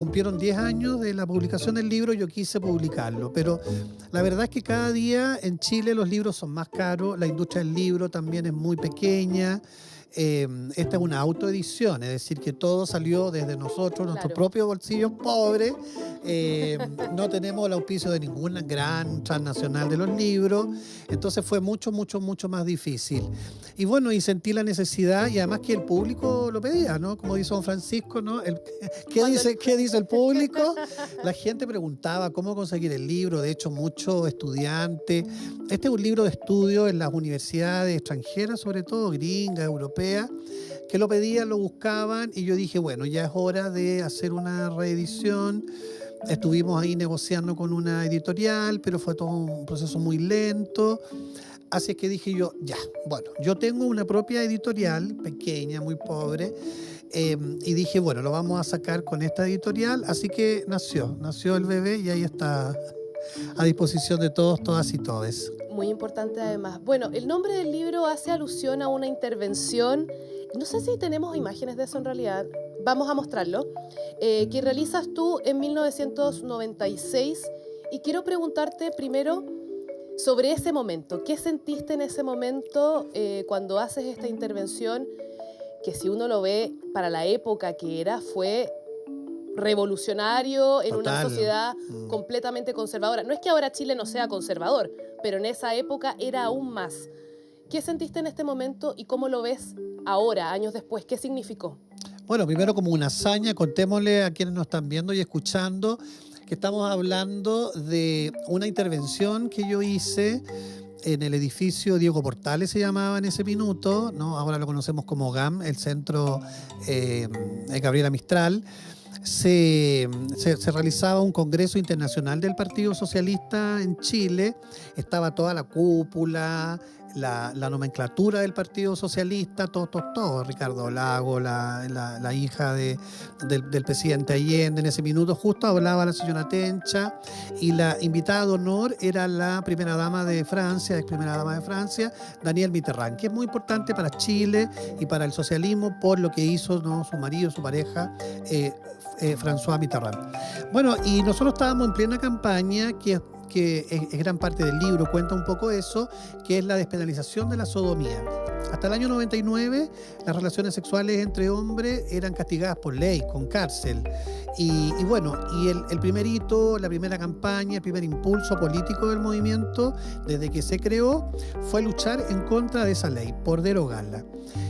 Cumplieron 10 años de la publicación del libro, yo quise publicarlo, pero la verdad es que cada día en Chile los libros son más caros, la industria del libro también es muy pequeña. Esta es una autoedición, es decir, que todo salió desde nosotros, nuestros Claro. propios bolsillos pobres. No tenemos el auspicio de ninguna gran transnacional de los libros, entonces fue mucho, mucho, mucho más difícil. Y bueno, y sentí la necesidad, y además que el público lo pedía, ¿no? Como dice don Francisco, ¿no? ¿Qué dice el público? La gente preguntaba cómo conseguir el libro, de hecho, muchos estudiantes. Este es un libro de estudio en las universidades extranjeras, sobre todo gringas, europeas, que lo pedían, lo buscaban, y yo dije, bueno, ya es hora de hacer una reedición. Estuvimos ahí negociando con una editorial, pero fue todo un proceso muy lento. Así es que dije yo, ya, bueno, yo tengo una propia editorial, pequeña, muy pobre, y dije, bueno, lo vamos a sacar con esta editorial, así que nació el bebé y ahí está a disposición de todos, todas y todes. Muy importante además. Bueno, el nombre del libro hace alusión a una intervención, no sé si tenemos imágenes de eso en realidad, vamos a mostrarlo, que realizas tú en 1996, y quiero preguntarte primero sobre ese momento. ¿Qué sentiste en ese momento cuando haces esta intervención? Que si uno lo ve para la época que era, fue revolucionario en una Total. sociedad completamente conservadora. No es que ahora Chile no sea conservador, pero en esa época era aún más. ¿Qué sentiste en este momento y cómo lo ves ahora, años después? ¿Qué significó? Bueno, primero como una hazaña, contémosle a quienes nos están viendo y escuchando que estamos hablando de una intervención que yo hice en el edificio Diego Portales, se llamaba en ese minuto, ¿no? Ahora lo conocemos como GAM, el Centro Gabriela Mistral. Se realizaba un congreso internacional del Partido Socialista en Chile, estaba toda la cúpula, la nomenclatura del Partido Socialista, todo, Ricardo Lago, la hija del presidente Allende, en ese minuto justo hablaba la señora Tencha, y la invitada de honor era la primera dama de Francia, ex primera dama de Francia, Danielle Mitterrand, que es muy importante para Chile y para el socialismo por lo que hizo, ¿no?, su marido, su pareja, François Mitterrand. Bueno, y nosotros estábamos en plena campaña que es gran parte del libro, cuenta un poco eso, que es la despenalización de la sodomía. Hasta el año 99, las relaciones sexuales entre hombres eran castigadas por ley, con cárcel. Y bueno, y el primer hito, la primera campaña, el primer impulso político del movimiento, desde que se creó, fue luchar en contra de esa ley, por derogarla.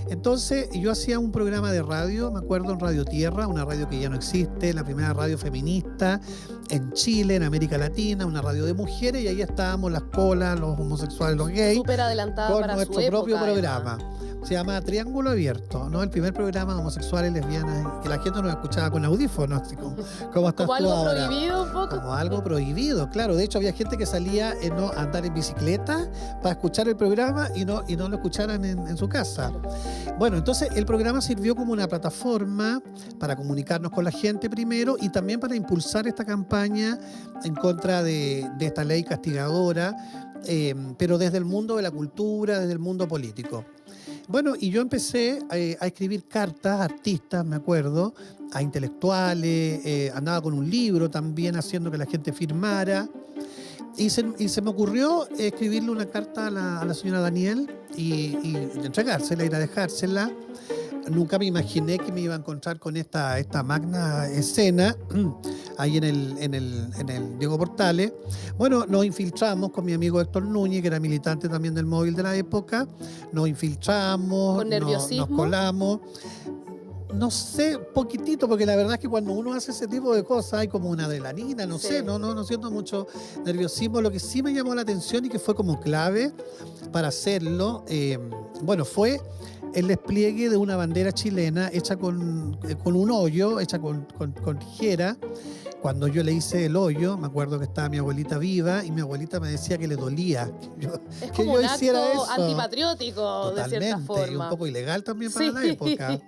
Entonces yo hacía un programa de radio, me acuerdo, en Radio Tierra, una radio que ya no existe, la primera radio feminista en Chile, en América Latina, una radio de mujeres, y ahí estábamos las colas, los homosexuales, los gays, Súper adelantada con para nuestro su época, propio programa. además. Se llama Triángulo Abierto, ¿no? El primer programa de homosexuales, lesbianas, que la gente nos escuchaba con audífonos, así como estás Como tú algo ahora. prohibido un poco. Como algo prohibido, claro. De hecho, había gente que salía ¿no?, a andar en bicicleta para escuchar el programa y no lo escucharan en su casa. Bueno, entonces el programa sirvió como una plataforma para comunicarnos con la gente primero, y también para impulsar esta campaña en contra de esta ley castigadora, pero desde el mundo de la cultura, desde el mundo político. Bueno, y yo empecé a escribir cartas a artistas, me acuerdo, a intelectuales, andaba con un libro también haciendo que la gente firmara. Y se me ocurrió escribirle una carta a la señora Danielle y entregársela, ir a dejársela. Nunca me imaginé que me iba a encontrar con esta magna escena ahí en el Diego Portales. Bueno, nos infiltramos con mi amigo Héctor Núñez, que era militante también del Móvil de la época. Nos infiltramos, ¿Con nerviosismo? nos colamos. No sé, poquitito, porque la verdad es que cuando uno hace ese tipo de cosas hay como una adrenalina, no Sí. sé, no siento mucho nerviosismo. Lo que sí me llamó la atención y que fue como clave para hacerlo, bueno, fue el despliegue de una bandera chilena hecha con un hoyo, hecha con tijera. Cuando yo le hice el hoyo, me acuerdo que estaba mi abuelita viva y mi abuelita me decía que le dolía Es que como yo un hiciera acto eso. antipatriótico, de cierta Totalmente, y un forma. poco ilegal también para Sí. la época.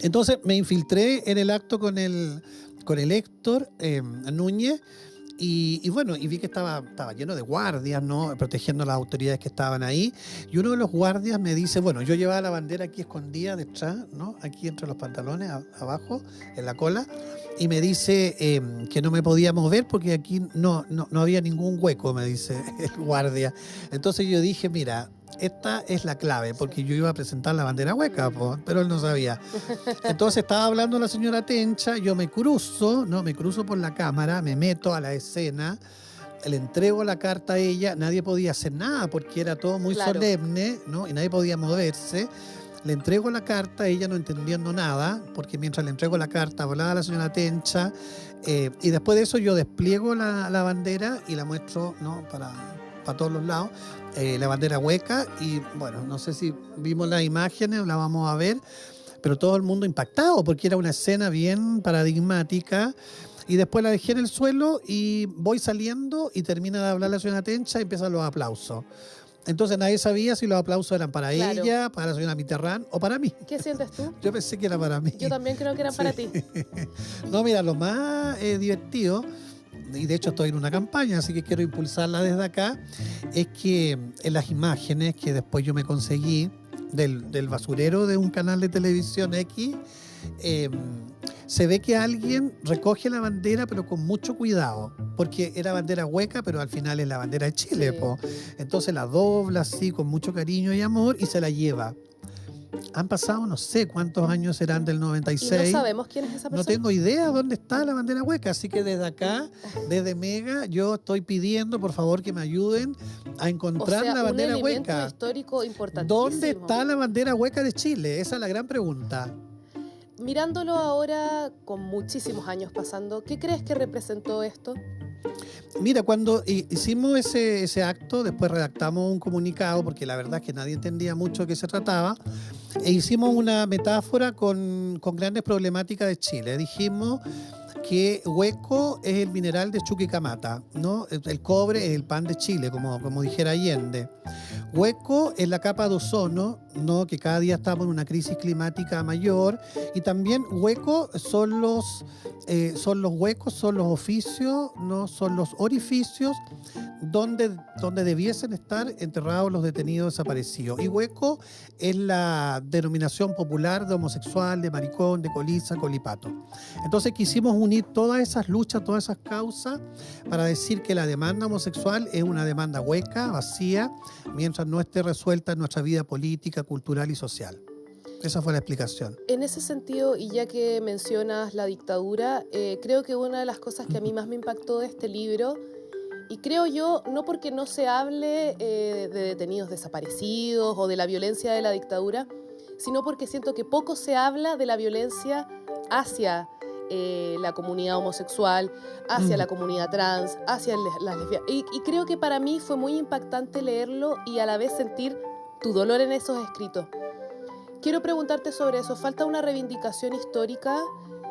Entonces me infiltré en el acto con el Héctor Núñez, Y bueno, y vi que estaba lleno de guardias, ¿no? Protegiendo a las autoridades que estaban ahí. Y uno de los guardias me dice, bueno, yo llevaba la bandera aquí escondida detrás, ¿no? Aquí entre los pantalones, abajo, en la cola. Y me dice que no me podía mover porque aquí no había ningún hueco, me dice el guardia. Entonces yo dije, mira, esta es la clave, porque yo iba a presentar la bandera hueca, pero él no sabía. Entonces estaba hablando la señora Tencha, yo me cruzo por la cámara, me meto a la escena, le entrego la carta a ella, nadie podía hacer nada porque era todo muy solemne, ¿no? Y nadie podía moverse. Le entrego la carta, ella no entendiendo nada, porque mientras le entrego la carta hablaba la señora Tencha, y después de eso yo despliego la bandera y la muestro, ¿no? para todos los lados, la bandera hueca, y bueno, no sé si vimos las imágenes, la vamos a ver, pero todo el mundo impactado, porque era una escena bien paradigmática. Y después la dejé en el suelo y voy saliendo y termina de hablar la señora Tencha y empiezan los aplausos. Entonces nadie sabía si los aplausos eran para ella, para la señora Mitterrand o para mí. ¿Qué sientes tú? Yo pensé que era para mí. Yo también creo que eran para ti. No, mira, lo más divertido, y de hecho estoy en una campaña, así que quiero impulsarla desde acá, es que en las imágenes que después yo me conseguí del basurero de un canal de televisión X, se ve que alguien recoge la bandera pero con mucho cuidado, porque era bandera hueca, pero al final es la bandera de Chile, Sí. Entonces la dobla así con mucho cariño y amor y se la lleva. Han pasado no sé cuántos años serán del 96. Y no sabemos quién es esa persona. No tengo idea dónde está la bandera hueca, así que desde acá, desde Mega, yo estoy pidiendo por favor que me ayuden a encontrar la bandera un elemento hueca. histórico importantísimo. ¿Dónde está la bandera hueca de Chile? Esa es la gran pregunta. Mirándolo ahora, con muchísimos años pasando, ¿qué crees que representó esto? Mira, cuando hicimos ese acto, después redactamos un comunicado, porque la verdad es que nadie entendía mucho de qué se trataba, e hicimos una metáfora con grandes problemáticas de Chile. Dijimos que hueco es el mineral de Chuquicamata, ¿no? El cobre es el pan de Chile, como dijera Allende. Hueco es la capa de ozono, ¿no? Que cada día estamos en una crisis climática mayor. Y también hueco son los huecos, son los oficios, ¿no? Son los orificios donde debiesen estar enterrados los detenidos desaparecidos. Y hueco es la denominación popular de homosexual, de maricón, de coliza, colipato. Entonces quisimos unir todas esas luchas, todas esas causas para decir que la demanda homosexual es una demanda hueca, vacía, mientras no esté resuelta en nuestra vida política, cultural y social. Esa fue la explicación. En ese sentido, y ya que mencionas la dictadura, creo que una de las cosas que a mí más me impactó de este libro, y creo yo, no porque no se hable de detenidos desaparecidos o de la violencia de la dictadura, sino porque siento que poco se habla de la violencia hacia la comunidad homosexual, hacia la comunidad trans, hacia las lesbianas. Y creo que para mí fue muy impactante leerlo y a la vez sentir tu dolor en esos escritos. Quiero preguntarte sobre eso. ¿Falta una reivindicación histórica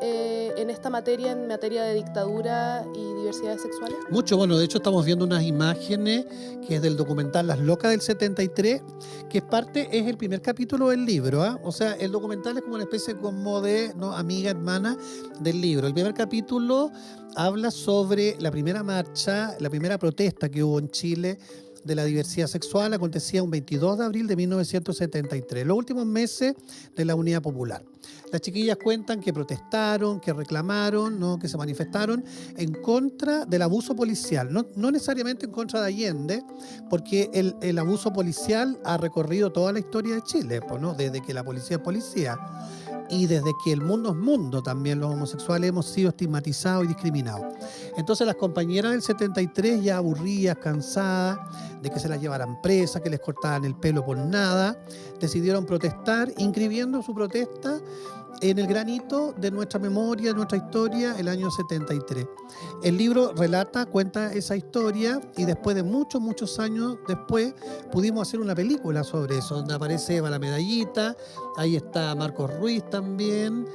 en esta materia, en materia de dictadura y diversidades sexuales? Mucho, bueno, de hecho estamos viendo unas imágenes que es del documental Las Locas del 73, que es el primer capítulo del libro, ¿eh? O sea, el documental es como una especie como de, ¿no?, amiga, hermana del libro. El primer capítulo habla sobre la primera marcha, la primera protesta que hubo en Chile de la diversidad sexual, acontecía un 22 de abril de 1973, los últimos meses de la Unidad Popular. Las chiquillas cuentan que protestaron, que reclamaron, ¿no?, que se manifestaron en contra del abuso policial, no necesariamente en contra de Allende, porque el abuso policial ha recorrido toda la historia de Chile, ¿no?, desde que la policía es policía. Y desde que el mundo es mundo, también los homosexuales hemos sido estigmatizados y discriminados. Entonces las compañeras del 73, ya aburridas, cansadas de que se las llevaran presas, que les cortaban el pelo por nada, decidieron protestar, inscribiendo su protesta en el granito de nuestra memoria, de nuestra historia, el año 73. El libro cuenta esa historia, y después de muchos años después pudimos hacer una película sobre eso, donde aparece Eva la Medallita, ahí está Marcos Ruiz también.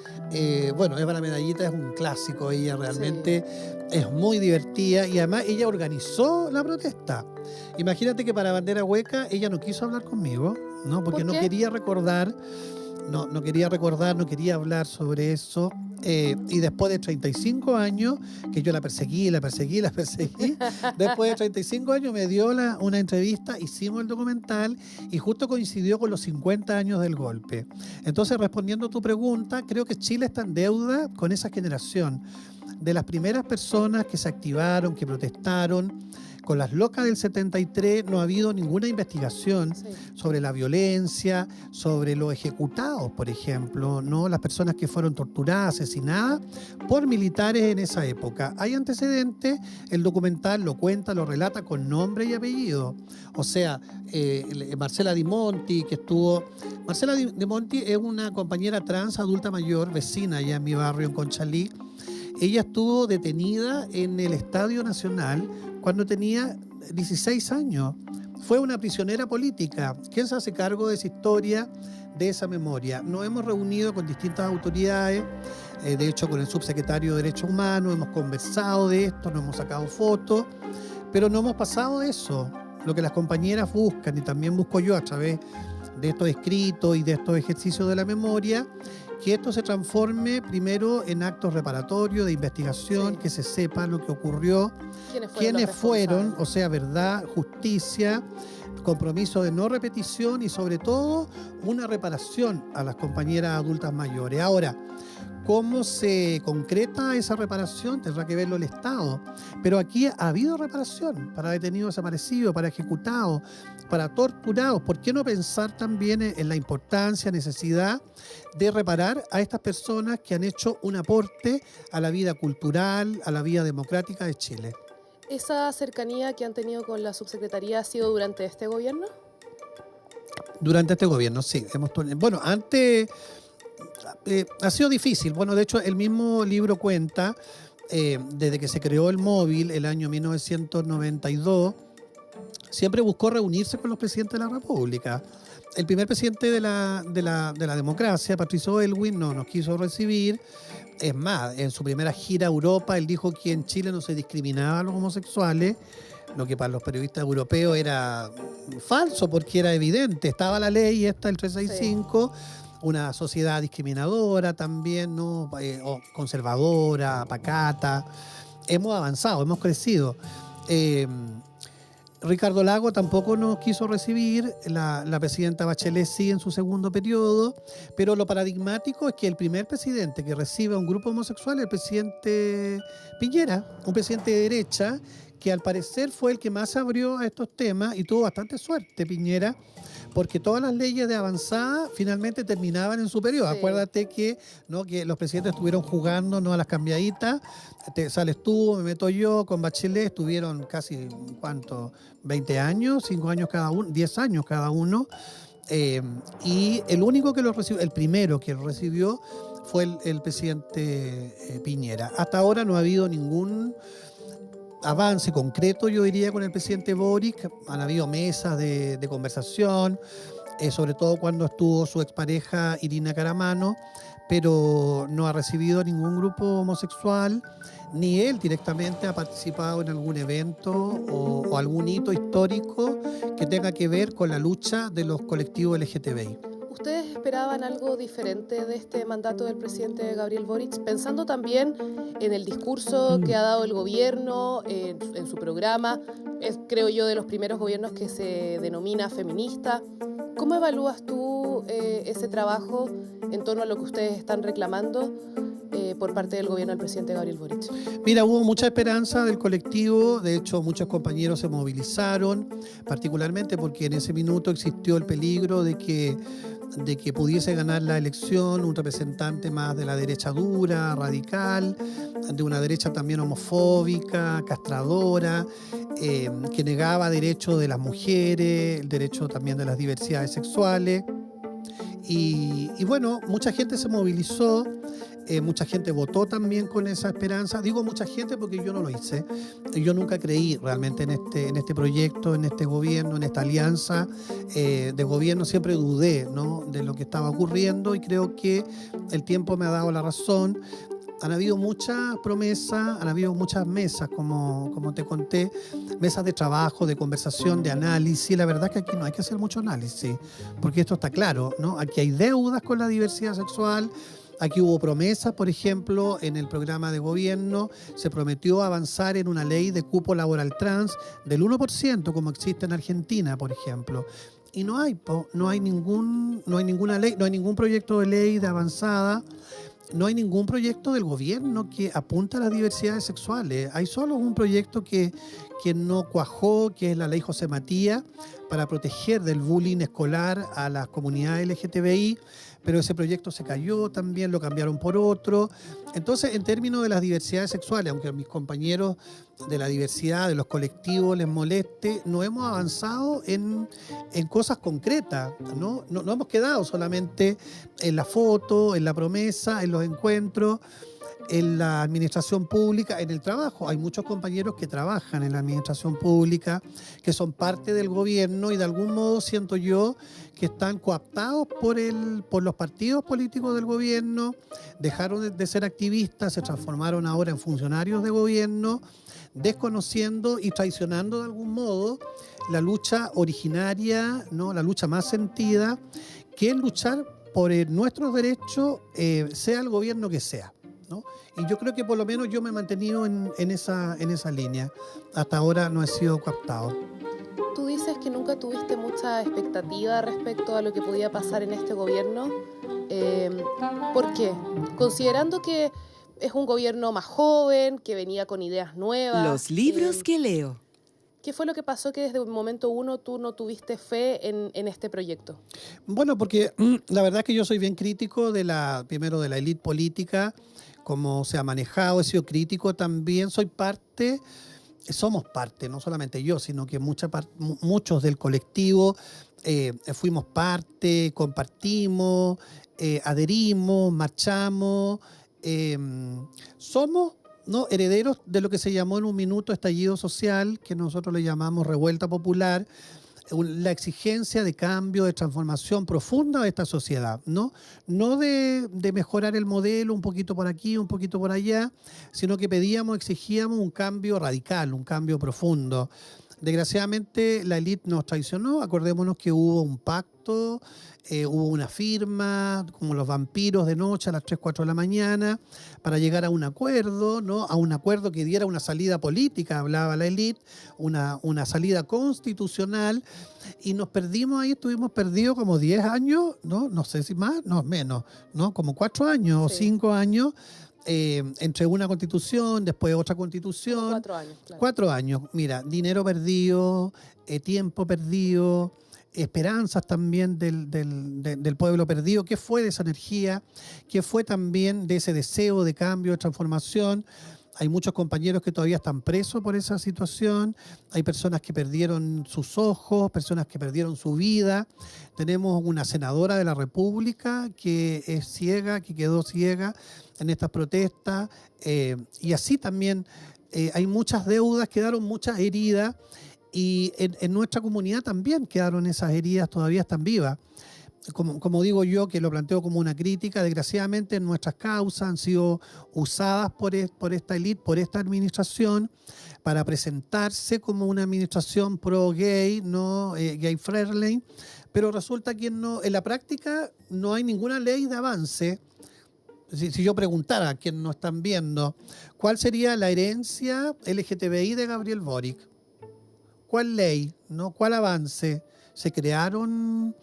Bueno, Eva la Medallita es un clásico, ella realmente es muy divertida, y además ella organizó la protesta. Imagínate que para Bandera Hueca ella no quiso hablar conmigo, ¿no? Porque no quería recordar. No quería hablar sobre eso. Y después de 35 años, que yo la perseguí, después de 35 años me dio una entrevista, hicimos el documental y justo coincidió con los 50 años del golpe. Entonces, respondiendo a tu pregunta, creo que Chile está en deuda con esa generación de las primeras personas que se activaron, que protestaron. Con las locas del 73 no ha habido ninguna investigación sobre la violencia, sobre los ejecutados, por ejemplo, ¿no? Las personas que fueron torturadas, asesinadas por militares en esa época. Hay antecedentes, el documental lo cuenta, lo relata con nombre y apellido. O sea, Marcela Di Monti, que estuvo... Marcela Di Monti es una compañera trans adulta mayor, vecina allá en mi barrio, en Conchalí. Ella estuvo detenida en el Estadio Nacional cuando tenía 16 años. Fue una prisionera política. ¿Quién se hace cargo de esa historia, de esa memoria? Nos hemos reunido con distintas autoridades, de hecho con el subsecretario de Derechos Humanos, hemos conversado de esto, nos hemos sacado fotos, pero no hemos pasado eso. Lo que las compañeras buscan, y también busco yo a través de estos escritos y de estos ejercicios de la memoria, que esto se transforme primero en actos reparatorios, de investigación, que se sepa lo que ocurrió, quiénes fueron, o sea, verdad, justicia, compromiso de no repetición y sobre todo una reparación a las compañeras adultas mayores. Ahora, ¿cómo se concreta esa reparación? Tendrá que verlo el Estado. Pero aquí ha habido reparación para detenidos desaparecidos, para ejecutados, para torturados. ¿Por qué no pensar también en la importancia, necesidad de reparar a estas personas que han hecho un aporte a la vida cultural, a la vida democrática de Chile? ¿Esa cercanía que han tenido con la subsecretaría ha sido durante este gobierno? Durante este gobierno, sí. Bueno, antes... ha sido difícil. Bueno, de hecho, el mismo libro cuenta, desde que se creó el móvil, el año 1992, siempre buscó reunirse con los presidentes de la República. El primer presidente de la democracia, Patricio Aylwin, no nos quiso recibir. Es más, en su primera gira a Europa, él dijo que en Chile no se discriminaba a los homosexuales, lo que para los periodistas europeos era falso, porque era evidente. Estaba la ley esta, el 365, una sociedad discriminadora también, ¿no? Conservadora, pacata. Hemos avanzado, hemos crecido. Ricardo Lagos tampoco nos quiso recibir, la presidenta Bachelet sí en su segundo periodo, pero lo paradigmático es que el primer presidente que recibe a un grupo homosexual es el presidente Piñera, un presidente de derecha, que al parecer fue el que más se abrió a estos temas y tuvo bastante suerte Piñera, porque todas las leyes de avanzada finalmente terminaban en su periodo. Sí. Acuérdate que los presidentes estuvieron jugando, ¿no?, a las cambiaditas. Sales tú, me meto yo, con Bachelet estuvieron casi, ¿cuánto? 20 años, 5 años cada uno, 10 años cada uno. Y el único que lo recibió, el primero que lo recibió fue el presidente Piñera. Hasta ahora no ha habido ningún avance concreto, yo diría, con el presidente Boric. Han habido mesas de conversación, sobre todo cuando estuvo su expareja Irina Caramano, pero no ha recibido ningún grupo homosexual, ni él directamente ha participado en algún evento o algún hito histórico que tenga que ver con la lucha de los colectivos LGTBI. ¿Ustedes esperaban algo diferente de este mandato del presidente Gabriel Boric? Pensando también en el discurso que ha dado el gobierno, en su programa, es, creo yo, de los primeros gobiernos que se denomina feminista. ¿Cómo evalúas tú ese trabajo en torno a lo que ustedes están reclamando por parte del gobierno del presidente Gabriel Boric? Mira, hubo mucha esperanza del colectivo, de hecho muchos compañeros se movilizaron, particularmente porque en ese minuto existió el peligro de que pudiese ganar la elección un representante más de la derecha dura, radical, de una derecha también homofóbica, castradora, que negaba derechos de las mujeres, el derecho también de las diversidades sexuales. Y bueno, mucha gente se movilizó, mucha gente votó también con esa esperanza. Digo mucha gente porque yo no lo hice. Yo nunca creí realmente en este proyecto, en este gobierno, en esta alianza de gobierno. Siempre dudé, ¿no?, de lo que estaba ocurriendo y creo que el tiempo me ha dado la razón. Han habido muchas promesas, han habido muchas mesas, como te conté, mesas de trabajo, de conversación, de análisis. La verdad es que aquí no hay que hacer mucho análisis, porque esto está claro, ¿no? Aquí hay deudas con la diversidad sexual, Aquí hubo promesas, por ejemplo, en el programa de gobierno se prometió avanzar en una ley de cupo laboral trans del 1%, como existe en Argentina, por ejemplo. Y no hay ninguna ley, no hay ningún proyecto de ley de avanzada. No hay ningún proyecto del gobierno que apunta a las diversidades sexuales. Hay solo un proyecto que no cuajó, que es la ley José Matías, para proteger del bullying escolar a las comunidades LGTBI, pero ese proyecto se cayó también, lo cambiaron por otro. Entonces, en términos de las diversidades sexuales, aunque a mis compañeros de la diversidad, de los colectivos les moleste, no hemos avanzado en cosas concretas, ¿no? No hemos quedado solamente en la foto, en la promesa, en los encuentros, en la administración pública, en el trabajo. Hay muchos compañeros que trabajan en la administración pública, que son parte del gobierno y de algún modo siento yo que están cooptados por los partidos políticos del gobierno, dejaron de ser activistas, se transformaron ahora en funcionarios de gobierno, desconociendo y traicionando de algún modo la lucha originaria, ¿no? La lucha más sentida, que es luchar por nuestros derechos, sea el gobierno que sea, ¿no? Y yo creo que por lo menos yo me he mantenido en esa línea. Hasta ahora no he sido cooptado. Tú dices que nunca tuviste mucha expectativa respecto a lo que podía pasar en este gobierno. ¿Por qué? Considerando que es un gobierno más joven, que venía con ideas nuevas. Los libros que leo. ¿Qué fue lo que pasó que desde el momento uno tú no tuviste fe en este proyecto? Bueno, porque la verdad es que yo soy bien crítico primero de la élite política, cómo se ha manejado, he sido crítico también, somos parte, no solamente yo, sino que muchos del colectivo fuimos parte, compartimos, adherimos, marchamos, somos, ¿no?, herederos de lo que se llamó en un minuto estallido social, que nosotros le llamamos revuelta popular, la exigencia de cambio, de transformación profunda de esta sociedad, ¿no? No de mejorar el modelo un poquito por aquí, un poquito por allá, sino que exigíamos un cambio radical, un cambio profundo. Desgraciadamente la élite nos traicionó, acordémonos que hubo un pacto, hubo una firma, como los vampiros de noche a las 3, 4 de la mañana, para llegar a un acuerdo, ¿no? A un acuerdo que diera una salida política, hablaba la élite, una salida constitucional, y nos perdimos ahí, estuvimos perdidos como 10 años, ¿no? No sé si más, no, menos, ¿no? Como 4 años o 5 años, entre una constitución, después otra constitución. 4 años, claro. 4 años, mira, dinero perdido, tiempo perdido, esperanzas también del pueblo perdido. ¿Qué fue de esa energía? ¿Qué fue también de ese deseo de cambio, de transformación? Hay muchos compañeros que todavía están presos por esa situación. Hay personas que perdieron sus ojos, personas que perdieron su vida. Tenemos una senadora de la República que es ciega, que quedó ciega en estas protestas. Y así también hay muchas deudas, quedaron muchas heridas. Y en nuestra comunidad también quedaron esas heridas, todavía están vivas. Como digo yo, que lo planteo como una crítica, desgraciadamente nuestras causas han sido usadas por esta élite, por esta administración, para presentarse como una administración pro-gay, no gay-friendly, pero resulta que en la práctica no hay ninguna ley de avance. Si yo preguntara a quienes nos están viendo, ¿cuál sería la herencia LGTBI de Gabriel Boric? ¿Cuál ley? ¿No? ¿Cuál avance? Se crearon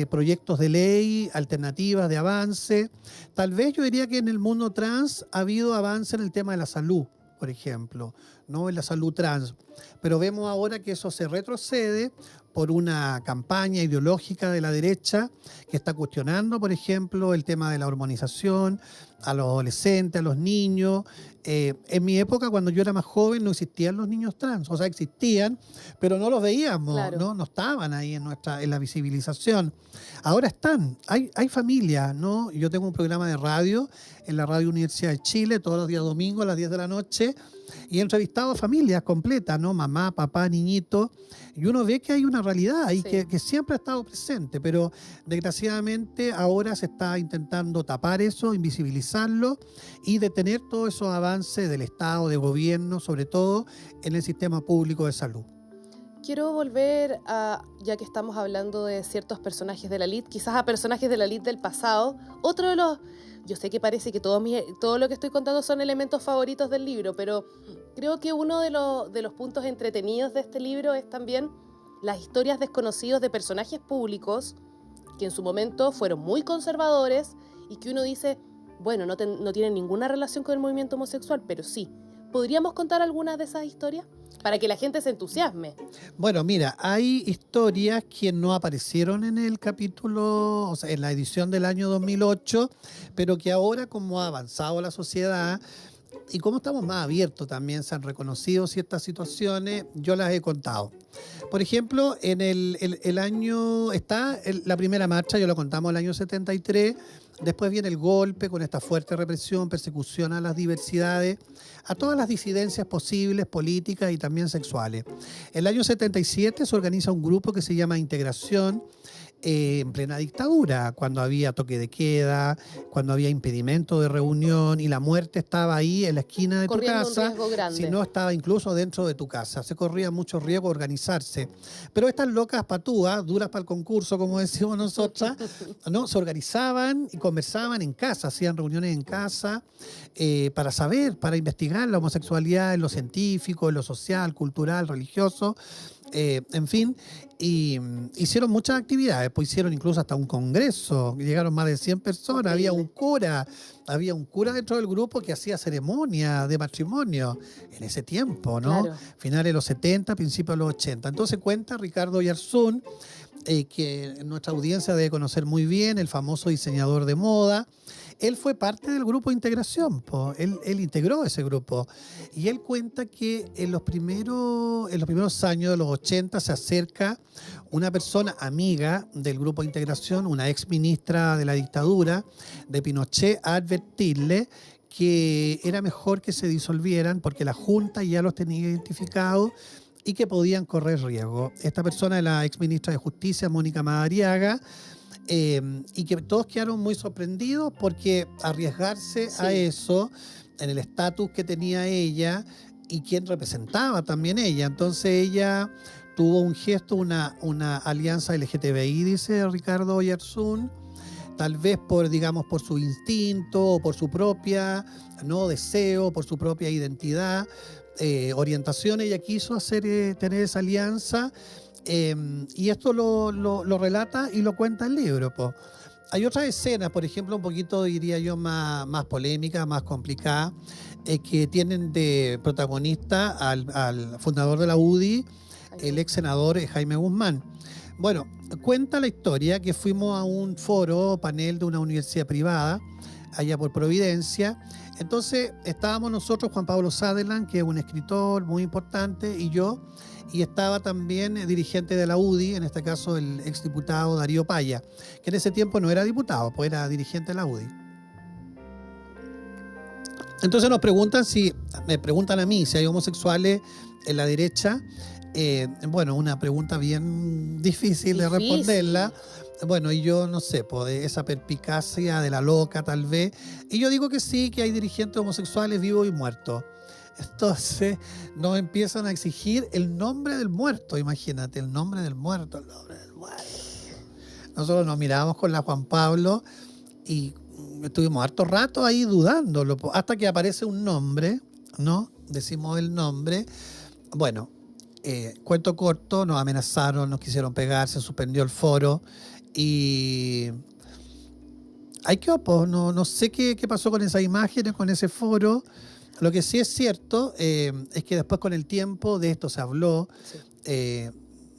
proyectos de ley, alternativas de avance. Tal vez yo diría que en el mundo trans ha habido avance en el tema de la salud, por ejemplo, ¿no? En la salud trans. Pero vemos ahora que eso se retrocede por una campaña ideológica de la derecha que está cuestionando, por ejemplo, el tema de la hormonización a los adolescentes, a los niños. En mi época, cuando yo era más joven, no existían los niños trans. O sea, existían, pero no los veíamos, Claro. ¿no? No estaban ahí en la visibilización. Ahora están. Hay familias, ¿no? Yo tengo un programa de radio en la Radio Universidad de Chile todos los días domingos a las 10 de la noche y he entrevistado a familias completas, ¿no? Mamá, papá, niñito. Y uno ve que hay una realidad ahí Sí. que siempre ha estado presente, pero desgraciadamente ahora se está intentando tapar eso, invisibilizarlo y detener todos esos avances del Estado, de gobierno, sobre todo en el sistema público de salud. quiero volver a, ya que estamos hablando de ciertos personajes de la elite, quizás a personajes de la elite del pasado. Otro de los, yo sé que parece que todo lo que estoy contando son elementos favoritos del libro, pero creo que uno de los puntos entretenidos de este libro es también las historias desconocidas de personajes públicos que en su momento fueron muy conservadores y que uno dice, bueno, no tienen ninguna relación con el movimiento homosexual, pero sí. ¿Podríamos contar algunas de esas historias? Para que la gente se entusiasme. Bueno, mira, hay historias que no aparecieron en el capítulo, o sea, en la edición del año 2008, pero que ahora, como ha avanzado la sociedad y como estamos más abiertos también, se han reconocido ciertas situaciones, yo las he contado. Por ejemplo, en el año, la primera marcha, yo lo contamos el año 73, después viene el golpe con esta fuerte represión, persecución a las diversidades, a todas las disidencias posibles, políticas y también sexuales. El año 77 se organiza un grupo que se llama Integración, en plena dictadura, cuando había toque de queda, cuando había impedimento de reunión y la muerte estaba ahí en la esquina de tu casa, si no estaba incluso dentro de tu casa. Se corría mucho riesgo organizarse. Pero estas locas patúas, duras para el concurso, como decimos nosotras, ¿no? Se organizaban y conversaban en casa, hacían reuniones en casa para saber, para investigar la homosexualidad en lo científico, en lo social, cultural, religioso. En fin, y hicieron muchas actividades, pues hicieron incluso hasta un congreso, llegaron más de 100 personas, había un cura dentro del grupo que hacía ceremonia de matrimonio en ese tiempo, ¿no? Claro. Finales de los 70, principios de los 80. Entonces cuenta Ricardo Oyarzún, que nuestra audiencia debe conocer muy bien, el famoso diseñador de moda. Él fue parte del grupo de integración, él integró ese grupo. Y él cuenta que en los primeros años de los 80 se acerca una persona amiga del grupo de integración, una ex ministra de la dictadura de Pinochet, a advertirle que era mejor que se disolvieran porque la Junta ya los tenía identificados y que podían correr riesgo. Esta persona es la ex ministra de Justicia, Mónica Madariaga, y que todos quedaron muy sorprendidos porque arriesgarse a eso en el estatus que tenía ella y quien representaba también ella. Entonces ella tuvo un gesto, una alianza LGTBI, dice Ricardo Oyarzún, tal vez por su instinto o por su propia deseo, por su propia identidad, orientación. Ella quiso tener esa alianza. Y esto lo relata y lo cuenta el libro. Hay otras escenas, por ejemplo, un poquito, diría yo, más polémicas, más complicadas, que tienen de protagonista al fundador de la UDI, el ex senador Jaime Guzmán. Bueno, cuenta la historia que fuimos a un panel de una universidad privada, allá por Providencia. Entonces estábamos nosotros, Juan Pablo Sutherland, que es un escritor muy importante, y yo, y estaba también dirigente de la UDI, en este caso el exdiputado Darío Paya, que en ese tiempo no era diputado, pues era dirigente de la UDI. Entonces me preguntan a mí si hay homosexuales en la derecha. Bueno, una pregunta bien difícil de responderla. Bueno, y yo no sé, de esa perspicacia de la loca tal vez. Y yo digo que sí, que hay dirigentes homosexuales vivos y muertos. Entonces nos empiezan a exigir el nombre del muerto, imagínate, el nombre del muerto. Nosotros nos mirábamos con la Juan Pablo y estuvimos harto rato ahí dudándolo, hasta que aparece un nombre, ¿no? Decimos el nombre. Bueno, cuento corto, nos amenazaron, nos quisieron pegar, se suspendió el foro y no sé qué pasó con esas imágenes, con ese foro. Lo que sí es cierto es que después con el tiempo de esto se habló,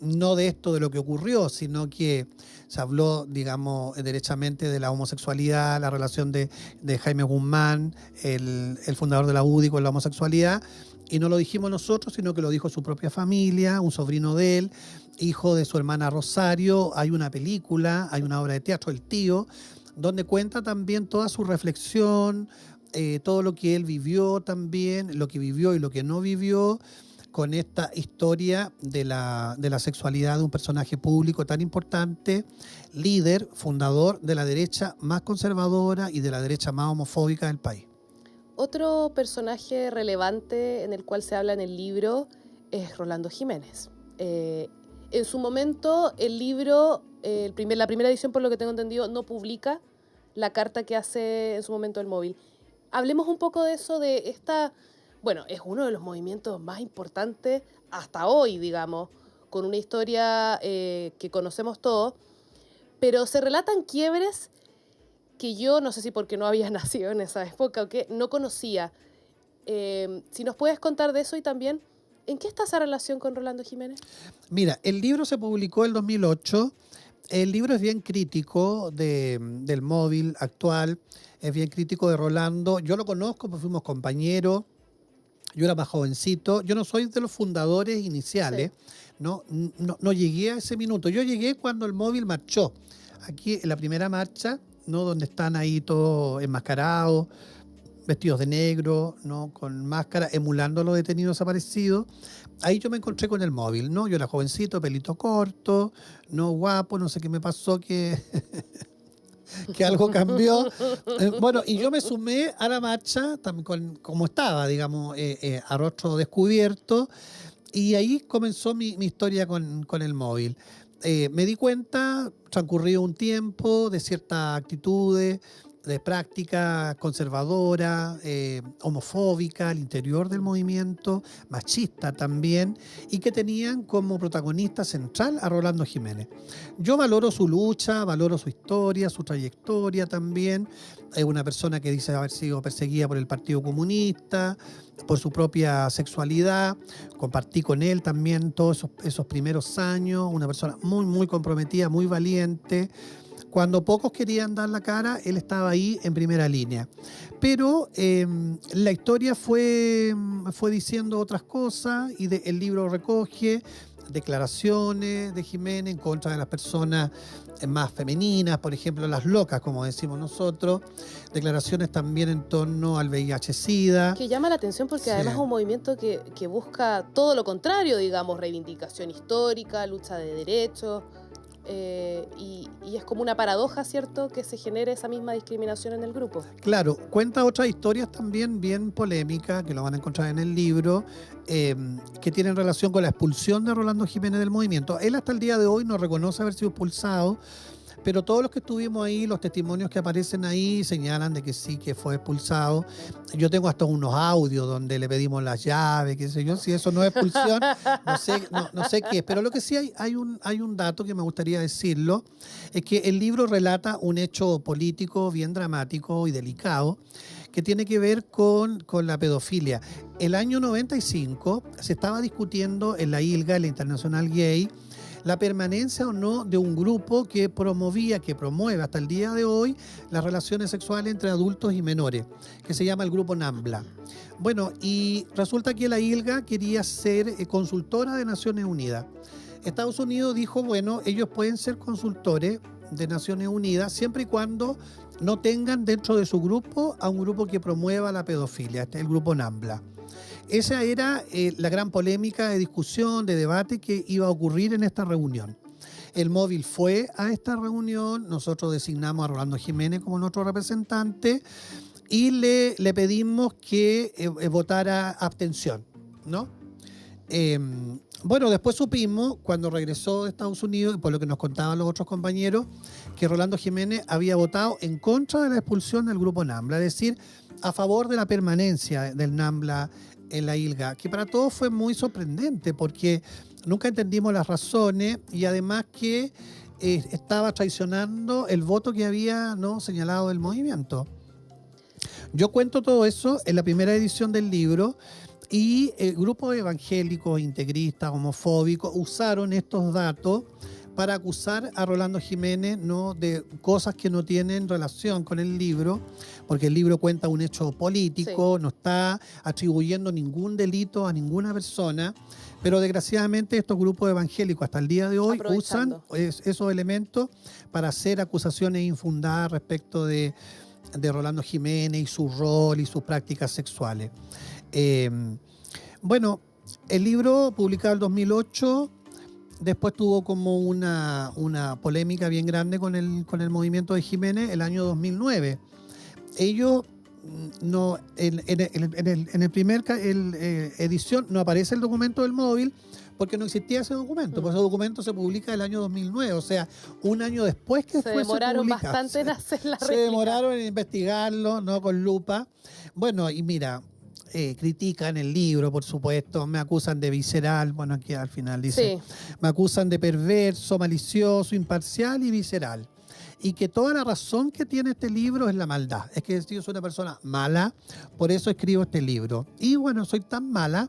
no de esto de lo que ocurrió, sino que se habló, digamos, derechamente de la homosexualidad, la relación de Jaime Guzmán, el fundador de la UDI, con la homosexualidad, y no lo dijimos nosotros, sino que lo dijo su propia familia, un sobrino de él, hijo de su hermana Rosario. Hay una película, hay una obra de teatro, El Tío, donde cuenta también toda su reflexión, todo lo que él vivió también, lo que vivió y lo que no vivió, con esta historia de la sexualidad de un personaje público tan importante, líder, fundador de la derecha más conservadora y de la derecha más homofóbica del país. Otro personaje relevante en el cual se habla en el libro es Rolando Jiménez. En su momento, el libro, la primera edición, por lo que tengo entendido, no publica la carta que hace en su momento el móvil. Hablemos un poco de eso, de esta... Bueno, es uno de los movimientos más importantes hasta hoy, digamos, con una historia que conocemos todos, pero se relatan quiebres que yo, no sé si porque no había nacido en esa época o qué, no conocía. Si nos puedes contar de eso y también, ¿en qué está esa relación con Rolando Jiménez? Mira, el libro se publicó en 2008. El libro es bien crítico del móvil actual, es bien crítico de Rolando. Yo lo conozco, pues fuimos compañeros, yo era más jovencito. Yo no soy de los fundadores iniciales, Sí. no llegué a ese minuto. Yo llegué cuando el móvil marchó. Aquí en la primera marcha, ¿no? Donde están ahí todos enmascarados, vestidos de negro, ¿no? Con máscara, emulando a los detenidos desaparecidos. Ahí yo me encontré con el móvil, ¿no? Yo era jovencito, pelito corto, no guapo, no sé qué me pasó, que algo cambió. Bueno, y yo me sumé a la marcha también como estaba, digamos, a rostro descubierto, y ahí comenzó mi historia con el móvil. Me di cuenta, transcurrido un tiempo, de ciertas actitudes, de práctica conservadora, homofóbica al interior del movimiento, machista también, y que tenían como protagonista central a Rolando Jiménez. Yo valoro su lucha, valoro su historia, su trayectoria también. Es una persona que dice haber sido perseguida por el Partido Comunista, por su propia sexualidad. Compartí con él también todos esos primeros años, una persona muy, muy comprometida, muy valiente. Cuando pocos querían dar la cara, él estaba ahí en primera línea. Pero la historia fue diciendo otras cosas y el libro recoge declaraciones de Jiménez en contra de las personas más femeninas, por ejemplo, las locas, como decimos nosotros, declaraciones también en torno al VIH-Sida. Que llama la atención porque Sí. además es un movimiento que busca todo lo contrario, digamos, reivindicación histórica, lucha de derechos, y es como una paradoja, ¿cierto?, que se genere esa misma discriminación en el grupo. Claro, cuenta otras historias también bien polémicas, que lo van a encontrar en el libro, que tienen relación con la expulsión de Rolando Jiménez del movimiento. Él hasta el día de hoy no reconoce haber sido expulsado, pero todos los que estuvimos ahí, los testimonios que aparecen ahí, señalan de que sí, que fue expulsado. Yo tengo hasta unos audios donde le pedimos las llaves, qué sé yo. Si eso no es expulsión, no sé qué es. Pero lo que sí hay un dato que me gustaría decirlo, es que el libro relata un hecho político bien dramático y delicado, que tiene que ver con la pedofilia. El año 95 se estaba discutiendo en la ILGA, la Internacional Gay, la permanencia o no de un grupo que promueve hasta el día de hoy las relaciones sexuales entre adultos y menores, que se llama el grupo NAMBLA. Bueno, y resulta que la ILGA quería ser consultora de Naciones Unidas. Estados Unidos dijo, bueno, ellos pueden ser consultores de Naciones Unidas siempre y cuando no tengan dentro de su grupo a un grupo que promueva la pedofilia, el grupo NAMBLA. Esa era la gran polémica de discusión, de debate que iba a ocurrir en esta reunión. El móvil fue a esta reunión, nosotros designamos a Rolando Jiménez como nuestro representante y le pedimos que votara abstención, ¿no? Bueno, después supimos, cuando regresó de Estados Unidos, y por lo que nos contaban los otros compañeros, que Rolando Jiménez había votado en contra de la expulsión del grupo NAMBLA, es decir, a favor de la permanencia del NAMBLA en la ILGA, que para todos fue muy sorprendente porque nunca entendimos las razones y además que estaba traicionando el voto que había señalado del movimiento. Yo cuento todo eso en la primera edición del libro y grupos evangélicos, integristas, homofóbicos usaron estos datos para acusar a Rolando Jiménez de cosas que no tienen relación con el libro, porque el libro cuenta un hecho político, sí. No está atribuyendo ningún delito a ninguna persona, pero desgraciadamente estos grupos evangélicos hasta el día de hoy usan esos elementos para hacer acusaciones infundadas respecto de Rolando Jiménez y su rol y sus prácticas sexuales. Bueno, el libro publicado en 2008... Después tuvo como una polémica bien grande con el movimiento de Jiménez el año 2009. Ellos no, en el primer edición no aparece el documento del móvil porque no existía ese documento. Pues ese documento se publica el año 2009, o sea, un año después que Se fue demoraron bastante en hacer la se réplica. demoraron en investigarlo, ¿no? Con lupa. Bueno, y mira, critican el libro, por supuesto, me acusan de visceral, bueno, aquí al final dice, Sí. me acusan de perverso, malicioso, imparcial y visceral. Y que toda la razón que tiene este libro es la maldad. Es que yo soy una persona mala, por eso escribo este libro. Y bueno, soy tan mala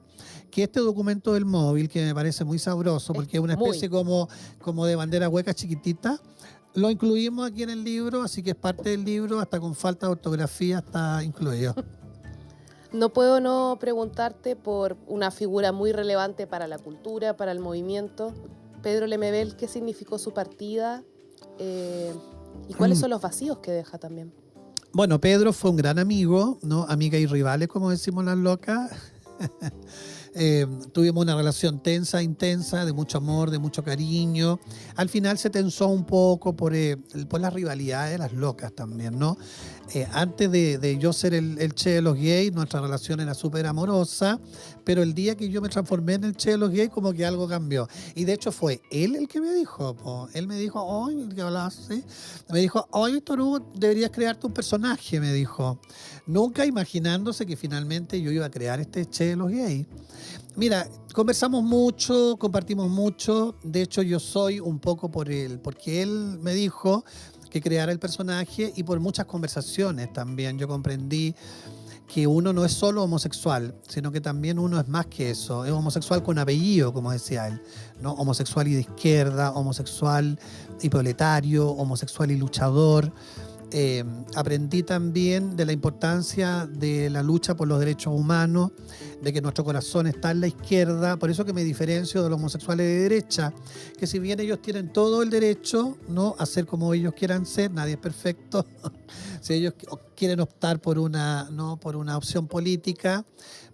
que este documento del móvil, que me parece muy sabroso, porque es una especie como de bandera hueca chiquitita, lo incluimos aquí en el libro, así que es parte del libro, hasta con falta de ortografía está incluido. No puedo no preguntarte por una figura muy relevante para la cultura, para el movimiento. Pedro Lemebel, ¿qué significó su partida? ¿Y cuáles son los vacíos que deja también? Bueno, Pedro fue un gran amigo, ¿no? Amiga y rivales, como decimos las locas. Tuvimos una relación tensa, intensa, de mucho amor, de mucho cariño. Al final se tensó un poco por las rivalidades de las locas también, ¿no? Antes de yo ser el Che de los gays, nuestra relación era súper amorosa, pero el día que yo me transformé en el Che de los gays, como que algo cambió. Y de hecho fue él el que me dijo, él me dijo, hoy, ¿qué hablas? ¿Sí? Me dijo, hoy, Víctor Hugo, deberías crearte un personaje, me dijo. Nunca imaginándose que finalmente yo iba a crear este Che de los gays. Mira, conversamos mucho, compartimos mucho. De hecho, yo soy un poco porque él me dijo que creara el personaje y por muchas conversaciones también. Yo comprendí que uno no es solo homosexual, sino que también uno es más que eso. Es homosexual con apellido, como decía él, ¿no? Homosexual y de izquierda, homosexual y proletario, homosexual y luchador. Aprendí también de la importancia de la lucha por los derechos humanos, de que nuestro corazón está en la izquierda, por eso que me diferencio de los homosexuales de derecha, que si bien ellos tienen todo el derecho, ¿no?, a ser como ellos quieran ser, nadie es perfecto, si ellos quieren optar por una opción política,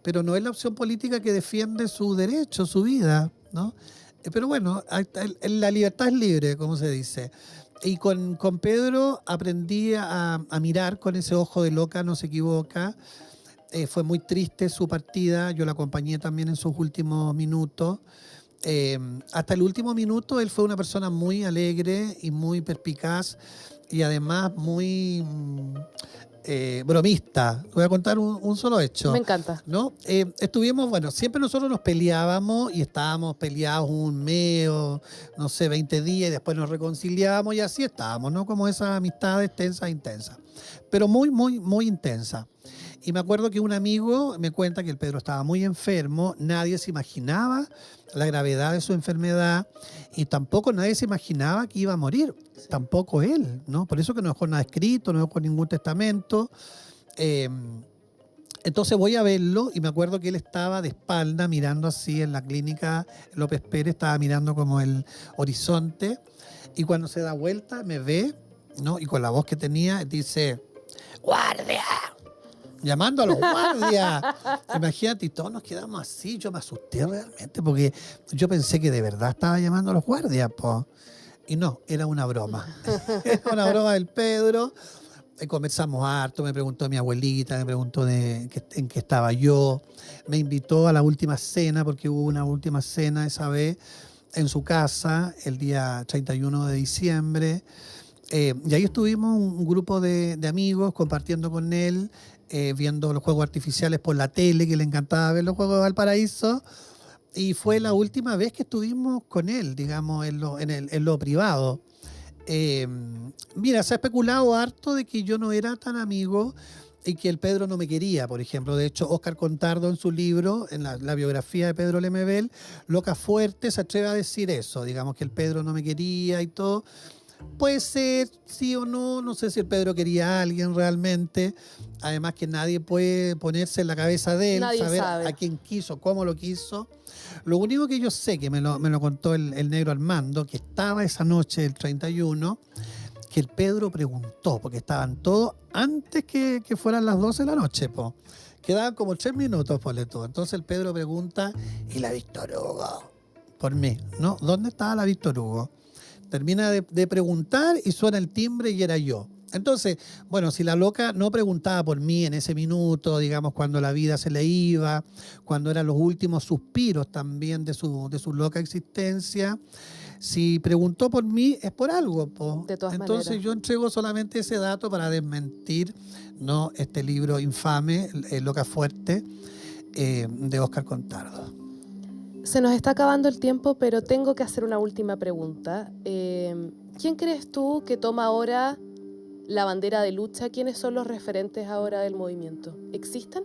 pero no es la opción política que defiende su derecho, su vida, ¿no? Pero bueno, la libertad es libre, como se dice. Y con Pedro aprendí a mirar con ese ojo de loca, no se equivoca. Fue muy triste su partida, yo la acompañé también en sus últimos minutos. Hasta el último minuto él fue una persona muy alegre y muy perspicaz y además muy bromista. Voy a contar un solo hecho. Me encanta. ¿No? Estuvimos, bueno, siempre nosotros nos peleábamos y estábamos peleados un mes o, no sé, 20 días y después nos reconciliábamos y así estábamos, ¿no? Como esas amistades tensas, intensas. Pero muy, muy, muy intensa. Y me acuerdo que un amigo me cuenta que el Pedro estaba muy enfermo, nadie se imaginaba la gravedad de su enfermedad y tampoco nadie se imaginaba que iba a morir, sí. Tampoco él, ¿no? Por eso que no dejó nada escrito, no dejó ningún testamento. Entonces voy a verlo y me acuerdo que él estaba de espalda mirando así en la clínica López Pérez, estaba mirando como el horizonte y cuando se da vuelta me ve, ¿no? Y con la voz que tenía dice, ¡guardia! Llamando a los guardias. Imagínate, y todos nos quedamos así. Yo me asusté realmente porque yo pensé que de verdad estaba llamando a los guardias, po. Y no, era una broma. Era una broma del Pedro. Conversamos harto, me preguntó mi abuelita, me preguntó en qué estaba yo. Me invitó a la última cena, porque hubo una última cena esa vez en su casa, el día 31 de diciembre. Y ahí estuvimos un grupo de amigos compartiendo con él, viendo los juegos artificiales por la tele, que le encantaba ver los juegos de Valparaíso. Y fue la última vez que estuvimos con él, digamos, en lo privado. Mira, se ha especulado harto de que yo no era tan amigo y que el Pedro no me quería, por ejemplo. De hecho, Óscar Contardo en su libro, en la biografía de Pedro Lemebel, Loca Fuerte, se atreve a decir eso, digamos que el Pedro no me quería y todo. Puede ser, sí o no, no sé si el Pedro quería a alguien realmente. Además que nadie puede ponerse en la cabeza de él, saber a quién quiso, cómo lo quiso. Lo único que yo sé, que me lo contó el negro Armando, que estaba esa noche del 31, que el Pedro preguntó, porque estaban todos antes que fueran las 12 de la noche, po. Quedaban como 3 minutos, ponle todo. Entonces el Pedro pregunta, ¿y la Víctor Hugo? Por mí, ¿no? ¿Dónde estaba la Víctor Hugo? Termina de preguntar y suena el timbre y era yo. Entonces, bueno, si la loca no preguntaba por mí en ese minuto, digamos, cuando la vida se le iba, cuando eran los últimos suspiros también de su loca existencia, si preguntó por mí es por algo, po. De todas Entonces maneras. yo entrego solamente ese dato para desmentir, ¿no?, este libro infame, Loca Fuerte, de Óscar Contardo. Se nos está acabando el tiempo, pero tengo que hacer una última pregunta. ¿Quién crees tú que toma ahora la bandera de lucha? ¿Quiénes son los referentes ahora del movimiento? ¿Existen?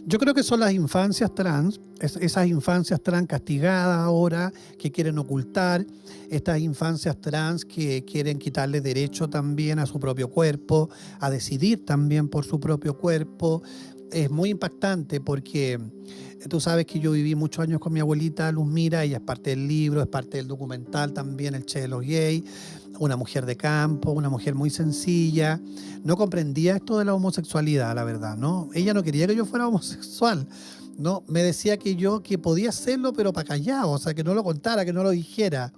Yo creo que son las infancias trans, esas infancias trans castigadas ahora, que quieren ocultar, estas infancias trans que quieren quitarle derecho también a su propio cuerpo, a decidir también por su propio cuerpo. Es muy impactante porque tú sabes que yo viví muchos años con mi abuelita Luzmira, ella es parte del libro, es parte del documental también, El Che de los Gays, una mujer de campo, una mujer muy sencilla, no comprendía esto de la homosexualidad, la verdad, ¿no? Ella no quería que yo fuera homosexual, ¿no? Me decía que podía hacerlo, pero para callado, o sea, que no lo contara, que no lo dijera.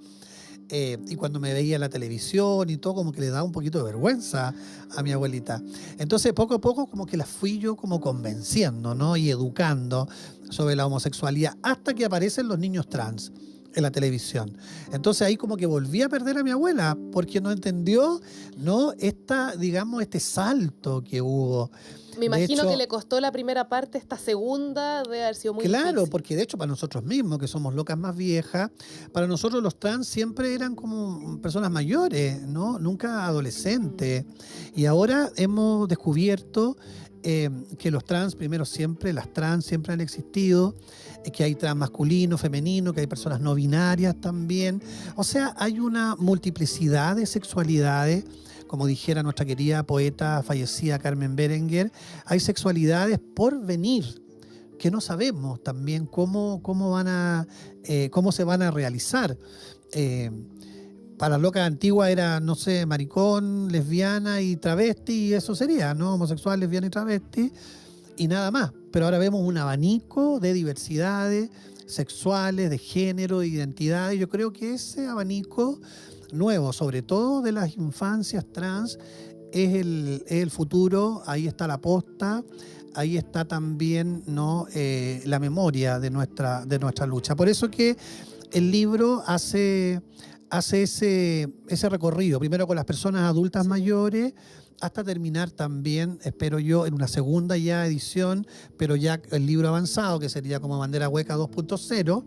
Y cuando me veía en la televisión y todo, como que le daba un poquito de vergüenza a mi abuelita. Entonces, poco a poco, como que la fui yo como convenciendo, ¿no? Y educando sobre la homosexualidad, hasta que aparecen los niños trans en la televisión. Entonces ahí como que volví a perder a mi abuela, porque no entendió, ¿no?, digamos, este salto que hubo. Me imagino hecho, que le costó la primera parte, esta segunda debe haber sido muy claro, difícil. porque de hecho para nosotros mismos, que somos locas más viejas, para nosotros los trans siempre eran como personas mayores, ¿no? Nunca adolescentes. Y ahora hemos descubierto que los trans, primero siempre, las trans siempre han existido, que hay trans masculino, femenino, que hay personas no binarias también. O sea, hay una multiplicidad de sexualidades. Como dijera nuestra querida poeta fallecida Carmen Berenguer, hay sexualidades por venir que no sabemos también cómo se van a realizar. Para las locas antiguas era, no sé, maricón, lesbiana y travesti, y eso sería, ¿no? Homosexual, lesbiana y travesti, y nada más. Pero ahora vemos un abanico de diversidades sexuales, de género, de identidades. Yo creo que ese abanico nuevo, sobre todo de las infancias trans, es el futuro. Ahí está la posta, ahí está también, ¿no?, la memoria de nuestra lucha. Por eso que el libro hace ese recorrido, primero con las personas adultas mayores, hasta terminar también, espero yo, en una segunda ya edición, pero ya el libro avanzado, que sería como Bandera Hueca 2.0,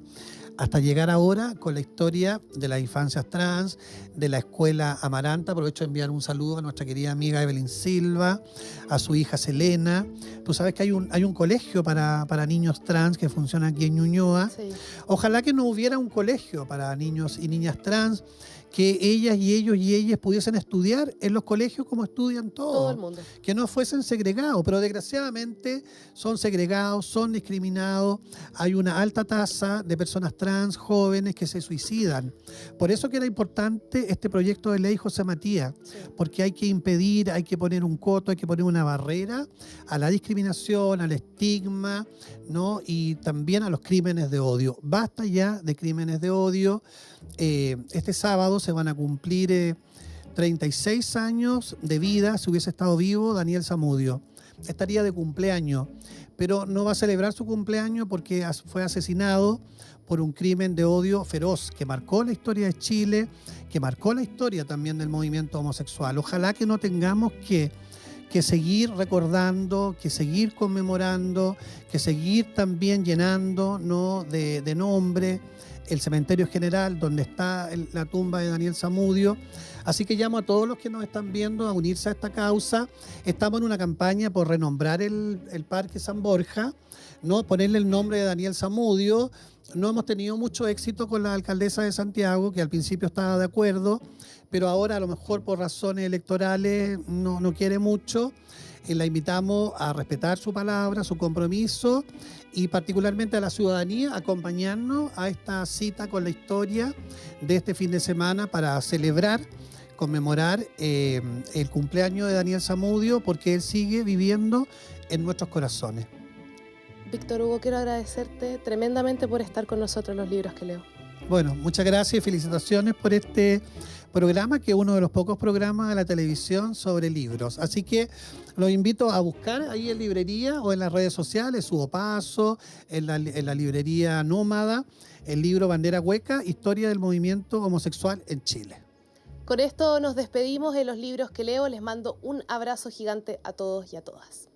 hasta llegar ahora con la historia de las infancias trans, de la escuela Amaranta. Aprovecho de enviar un saludo a nuestra querida amiga Evelyn Silva, a su hija Selena. Tú sabes que hay un colegio para niños trans que funciona aquí en Ñuñoa. Sí. Ojalá que no hubiera un colegio para niños y niñas trans, que ellas y ellos y ellas pudiesen estudiar en los colegios como estudian todos. Todo el mundo. Que no fuesen segregados, pero desgraciadamente son segregados, son discriminados. Hay una alta tasa de personas trans jóvenes que se suicidan. Por eso que era importante este proyecto de ley José Matías, Sí. porque hay que impedir, hay que poner un coto, hay que poner una barrera a la discriminación, al estigma, ¿no?, y también a los crímenes de odio. Basta ya de crímenes de odio. Este sábado se van a cumplir 36 años de vida, si hubiese estado vivo, Daniel Zamudio. Estaría de cumpleaños, pero no va a celebrar su cumpleaños porque fue asesinado por un crimen de odio feroz que marcó la historia de Chile, que marcó la historia también del movimiento homosexual. Ojalá que no tengamos que seguir recordando, que seguir conmemorando, que seguir también llenando, ¿no?, de nombre el cementerio general donde está la tumba de Daniel Zamudio. Así que llamo a todos los que nos están viendo a unirse a esta causa. Estamos en una campaña por renombrar el Parque San Borja, ¿no?, ponerle el nombre de Daniel Zamudio. No hemos tenido mucho éxito con la alcaldesa de Santiago, que al principio estaba de acuerdo, pero ahora a lo mejor por razones electorales no quiere mucho. La invitamos a respetar su palabra, su compromiso, y particularmente a la ciudadanía a acompañarnos a esta cita con la historia de este fin de semana para celebrar, conmemorar el cumpleaños de Daniel Zamudio, porque él sigue viviendo en nuestros corazones. Víctor Hugo, quiero agradecerte tremendamente por estar con nosotros en Los Libros que Leo. Bueno, muchas gracias y felicitaciones por este programa, que es uno de los pocos programas de la televisión sobre libros. Así que los invito a buscar ahí en librería o en las redes sociales, Hugo Paso, en la librería Nómada, el libro Bandera Hueca, Historia del Movimiento Homosexual en Chile. Con esto nos despedimos de los libros que leo. Les mando un abrazo gigante a todos y a todas.